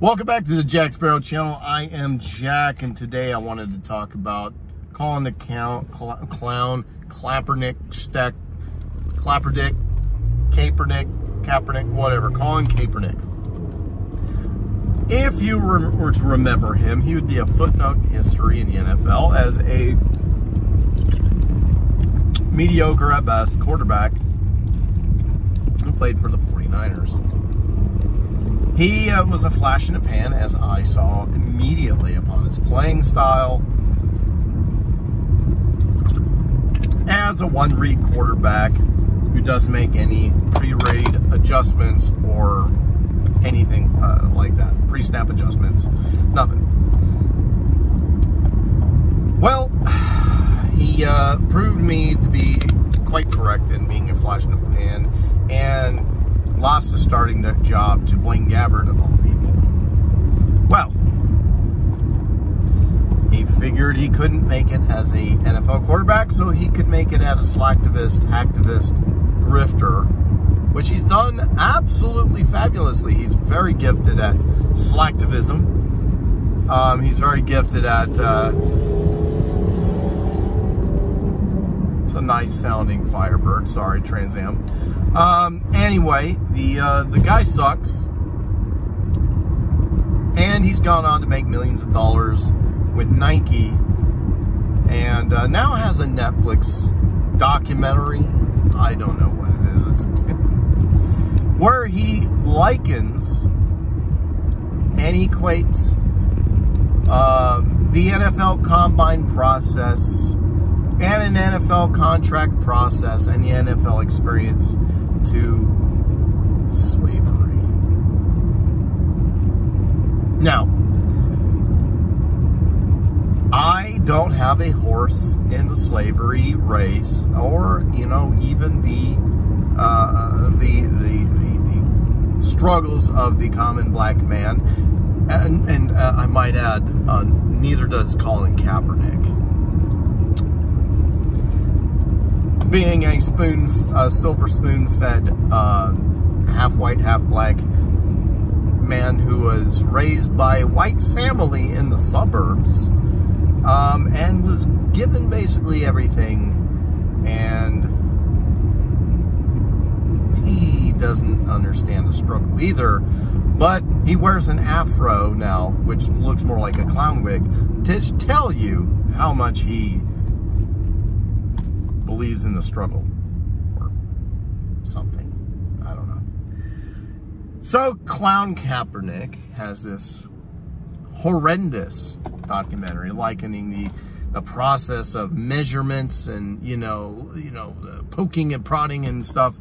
Welcome back to the Jack Sparrow channel. I am Jack, and today I wanted to talk about Colin the clown, Kaepernick, whatever. Colin Kaepernick. If you were to remember him, he would be a footnote in history in the NFL as a mediocre at best quarterback who played for the 49ers. He was a flash in the pan, as I saw immediately upon his playing style. As a one-read quarterback who doesn't make any pre-read adjustments or anything like that. Pre-snap adjustments. Nothing. Well, he proved me to be quite correct in being a flash in the pan, and lost the starting job to Blaine Gabbert of all people. Well, he figured he couldn't make it as a NFL quarterback, so he could make it as a slacktivist, hacktivist, grifter, which he's done absolutely fabulously. He's very gifted at slacktivism. He's very gifted at it's a nice sounding Firebird, sorry, Trans Am. Anyway, the guy sucks, and he's gone on to make millions of dollars with Nike, and now has a Netflix documentary. I don't know what it is. It's where he likens and equates the NFL combine process and an NFL contract process and the NFL experience to slavery. Now, I don't have a horse in the slavery race, or even the struggles of the common black man, and I might add, neither does Colin Kaepernick. Being a silver spoon-fed, half white, half black man who was raised by a white family in the suburbs, and was given basically everything, and he doesn't understand the struggle either, but he wears an afro now, which looks more like a clown wig, to tell you how much he believes in the struggle or something. I don't know. So Clown Kaepernick has this horrendous documentary likening the process of measurements and poking and prodding and stuff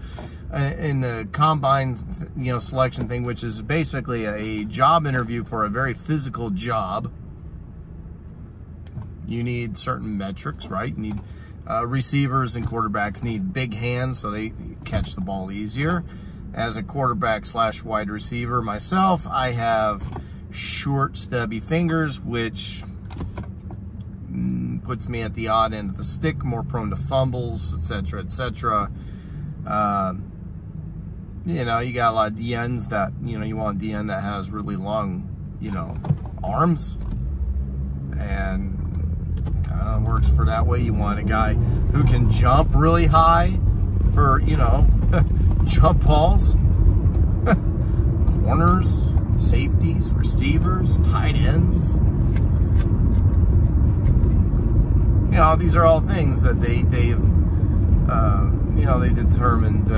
in the combine selection thing, which is basically a job interview for a very physical job. You need certain metrics, right? You need receivers and quarterbacks need big hands so they catch the ball easier. As a quarterback / wide receiver myself, I have short, stubby fingers, which puts me at the odd end of the stick, more prone to fumbles, etc., etc. You got a lot of DNs that, you want a DN that has really long, arms, and kind of works for that way. You want a guy who can jump really high for, jump balls, corners, safeties, receivers, tight ends. These are all things that they've determined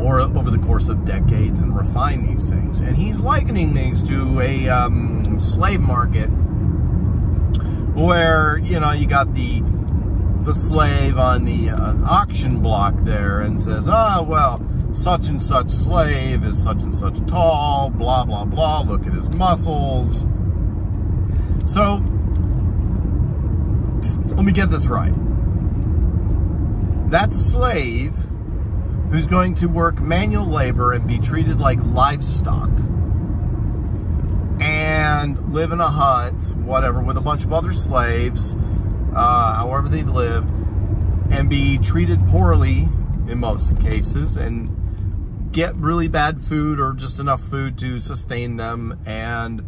or over the course of decades and refined these things. And he's likening these to a slave market, where you got the slave on the auction block there and says, oh well, such and such slave is such and such tall, blah blah blah, look at his muscles. So let me get this right. That slave who's going to work manual labor and be treated like livestock and live in a hut, whatever, with a bunch of other slaves, however they lived, and be treated poorly in most cases, and get really bad food or just enough food to sustain them and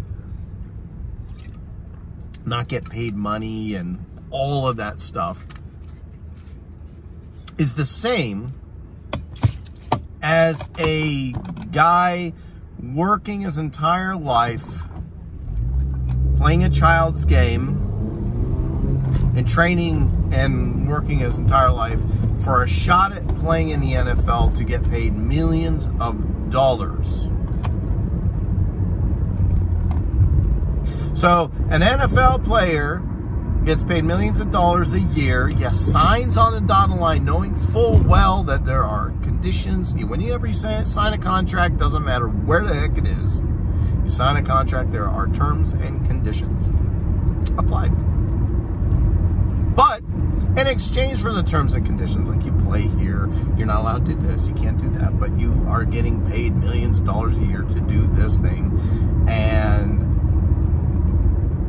not get paid money and all of that stuff is the same as a guy working his entire life playing a child's game and training and working his entire life for a shot at playing in the NFL to get paid millions of dollars. So an NFL player gets paid millions of dollars a year, yes, signs on the dotted line knowing full well that there are conditions. Whenever you sign a contract, doesn't matter where the heck it is, you sign a contract, there are terms and conditions applied. But in exchange for the terms and conditions, like you play here, you're not allowed to do this, you can't do that, but you are getting paid millions of dollars a year to do this thing, and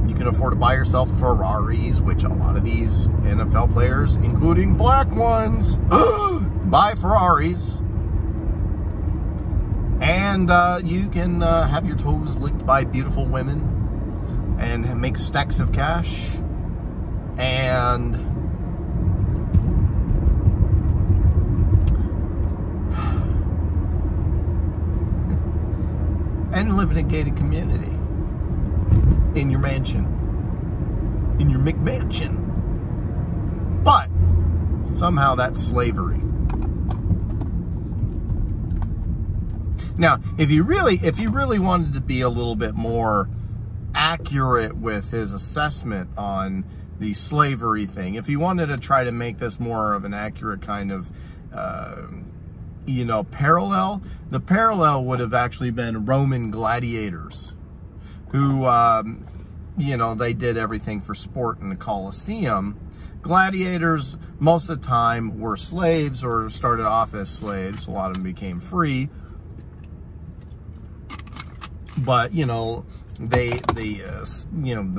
you can afford to buy yourself Ferraris, which a lot of these NFL players, including black ones, buy Ferraris. And you can have your toes licked by beautiful women and make stacks of cash. And live in a gated community. In your mansion. In your McMansion. But somehow that's slavery. Now, if you really wanted to be a little bit more accurate with his assessment on the slavery thing, if he wanted to try to make this more of an accurate kind of parallel, the parallel would have actually been Roman gladiators who, they did everything for sport in the Colosseum. Gladiators, most of the time, were slaves or started off as slaves. A lot of them became free. But, the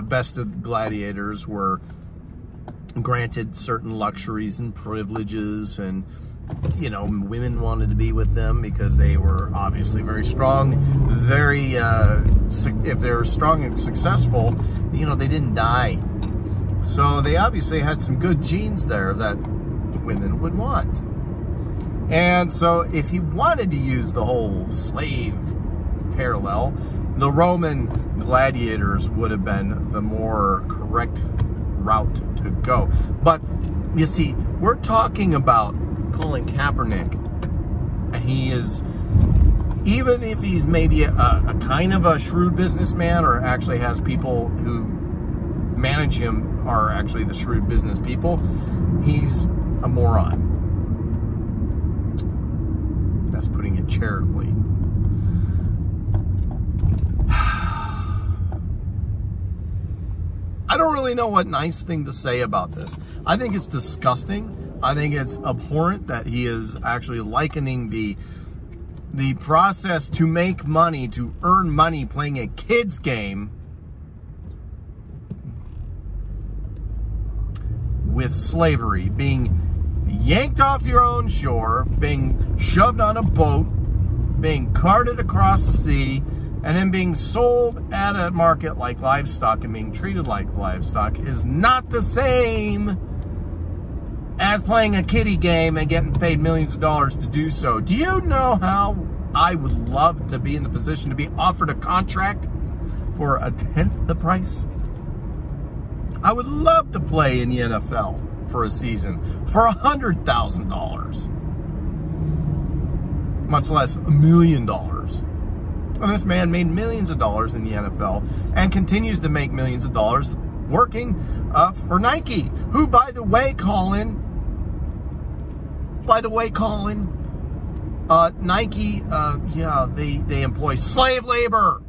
best of gladiators were granted certain luxuries and privileges, and women wanted to be with them because they were obviously very strong, if they were strong and successful, they didn't die. So they obviously had some good genes there that women would want. And so if he wanted to use the whole slave parallel, the Roman gladiators would have been the more correct route to go. But you see, we're talking about Colin Kaepernick, and he is, even if he's maybe a kind of a shrewd businessman, or actually has people who manage him are actually the shrewd business people, he's a moron. That's putting it charitably. I don't really know what nice thing to say about this. I think it's disgusting. I think it's abhorrent that he is actually likening the process to make money, to earn money playing a kid's game, with slavery, being yanked off your own shore, being shoved on a boat, being carted across the sea, and then being sold at a market like livestock and being treated like livestock is not the same as playing a kiddie game and getting paid millions of dollars to do so. Do you know how I would love to be in the position to be offered a contract for a tenth the price? I would love to play in the NFL for a season for $100,000, much less $1 million. And this man made millions of dollars in the NFL and continues to make millions of dollars working for Nike, who, by the way, Colin, Nike, they employ slave labor.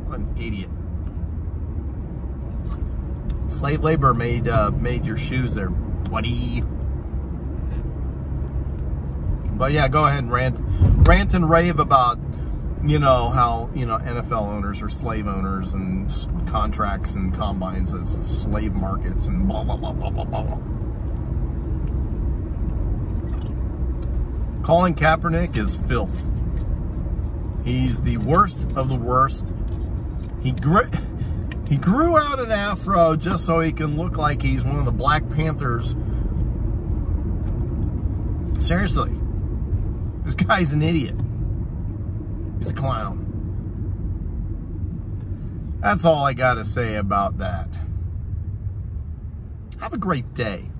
What an idiot. Slave labor made your shoes there, buddy. But yeah, go ahead and rant and rave about, how, NFL owners are slave owners and contracts and combines as slave markets and blah, blah, blah, blah, blah, blah. Colin Kaepernick is filth. He's the worst of the worst. He grew out an afro just so he can look like he's one of the Black Panthers. Seriously, this guy's an idiot. He's a clown. That's all I got to say about that. Have a great day.